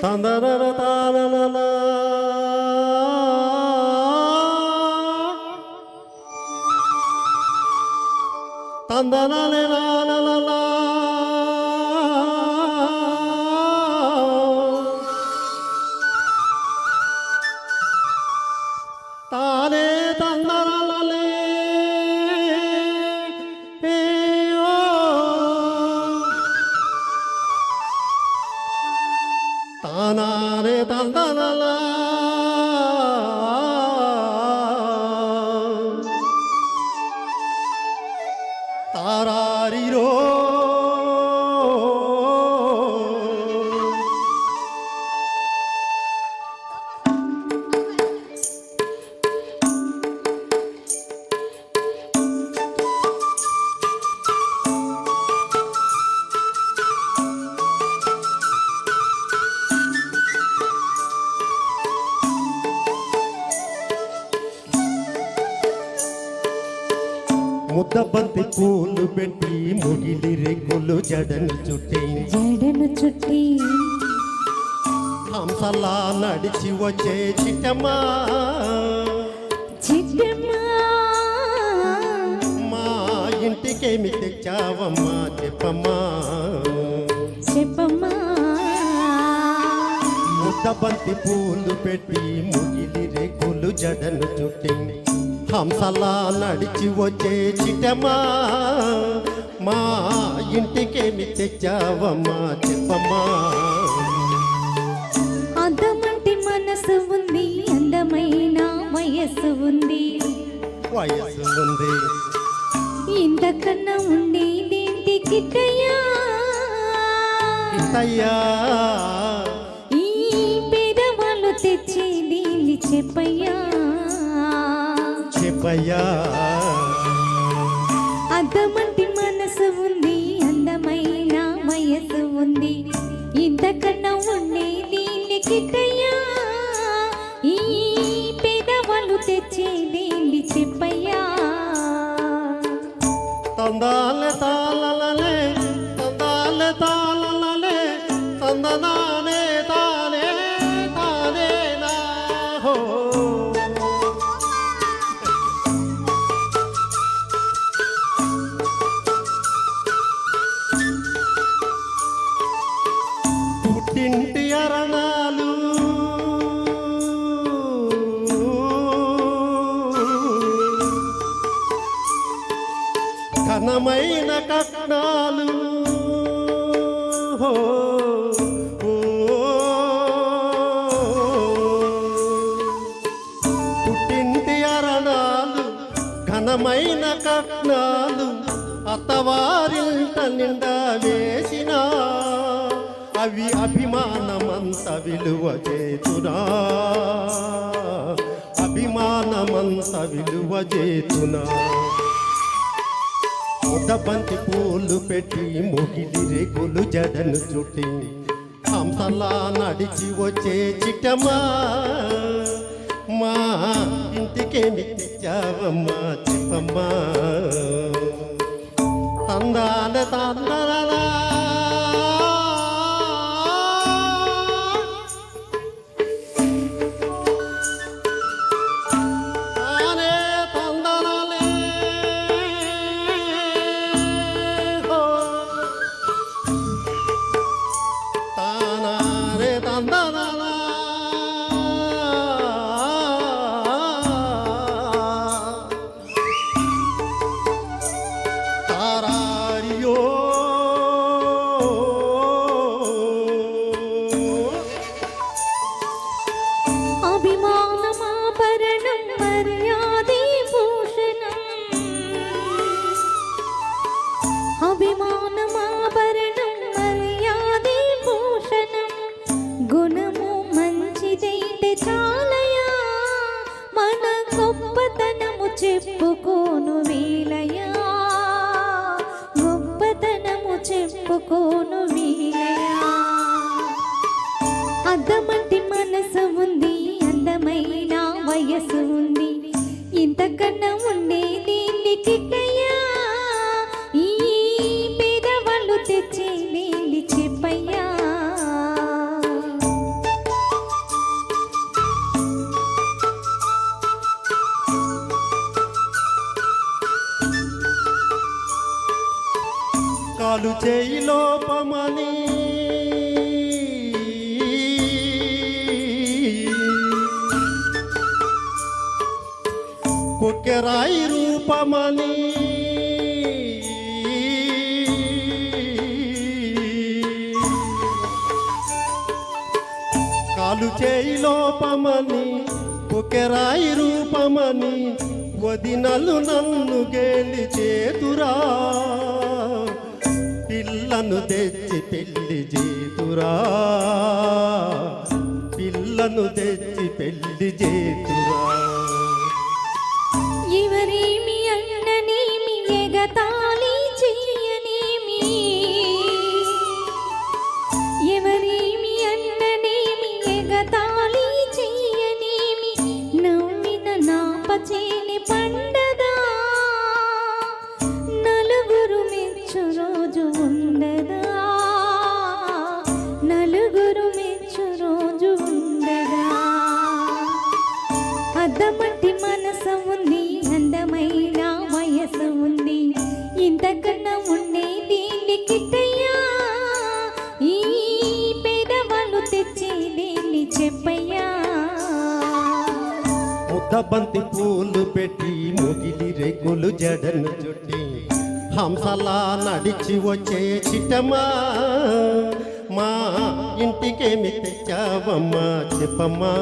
తందనన తానన తందననే నానన తానే తందనలే తానారే తందనల తారారిరో ముద్దబంతి పూలు పెట్టి ముగిలి రేకులు జడను చుట్టి హంసలా నడిచి వచ్చే చిట్టమ్మా మా ఇంటికేమి తెచ్చావమ్మా చెప్పమ్మా ముద్దబంతి పూలు పెట్టి ముగిలి రేకులు జడను చుట్టి హంసలా నడిచి వచ్చే చిట్టమ్మా మా ఇంటికేమి తెచ్చావమ్మా చెప్పమ్మా అందమంటి మనసు ఉంది అందమైన వయస్సు ఉంది ఇంతకన్నా ఉండేదేంటి కిట్టయ్యా ఈ పేదవాళ్ళు తెచ్చేది చెప్పయ్యా అద్దమంటి మనసు ఉంది అందమైన వయసు ఉంది ఇంతకన్నా ఉండేది కిట్టయ్యా ఈ పేదవాళ్ళు తెచ్చేదేంటి చెప్పయ్యా తందాలే తాళలలే తందాలే తాళలలే తందనానే తానే తానే నా హో పుట్టింటి అరణాలు ఘనమైన కట్నాలు పుట్టింటి అరణాలు ఘనమైన కట్నాలు అత్తవారింట నిండా వేసిన అవి అభిమానమంత విలువ చేతునా అభిమానమంత విలువ చేతునా ముద్దబంతి పూలు పెట్టి ముగిలి రేకులు జడను చుట్టి హంసలా నడిచి వచ్చే చిట్టమ్మా మా ఇంటికేమి తెచ్చావమ్మా చెప్పమ్మా తందాల తందనలా గుణము మంచిదైతే చాలయా మన గొప్పతనము చెప్పుకోను వీలయా గొప్పతనము చెప్పుకోను వీలయా అద్దమంటి మనసు ఉంది అందమైన వయసు ఉంది ఇంతకన్నా ఉండేది కిట్టయ్యా ఈ పేదవాళ్ళు తెచ్చేది చెప్పయ్యా కాలు చేయి లోపమని కొక్కెరాయి రూపమని కాలు చేయి లోపమని కొక్కెరాయి రూపమని వదినలు నన్ను గేలి చేతురా పిల్లను తెచ్చి పెళ్లి చేతురా పిల్లను తెచ్చి పెళ్లి చేతురా ఎవరేమి అన్ననేమి ఎగతాళి చెయ్యనేమి ఎవరేమి అన్ననేమి ఎగతాళి చెయ్యనేమి నవ్విన నాపచేని పండదా నలుగురు మెచ్చు రోజు ఉండదా నలుగురు మెచ్చు రోజు ఉండదా అద్దమట్టి మనసు ఉంది అందమైన వయసు ఉంది ఇంతకన్నా ఉండే దీన్ని కిట్టయ్యా ఈ పేదవాళ్ళు తెచ్చే దీన్ని చెప్పయ్యా ముద్దబంతి పూలు పెట్టి మొగిలి రేకులు జడను చుట్టి హంసలా నడిచి వచ్చే చిట్టమ్మా మా ఇంటికేమి తెచ్చావమ్మా చెప్పమ్మా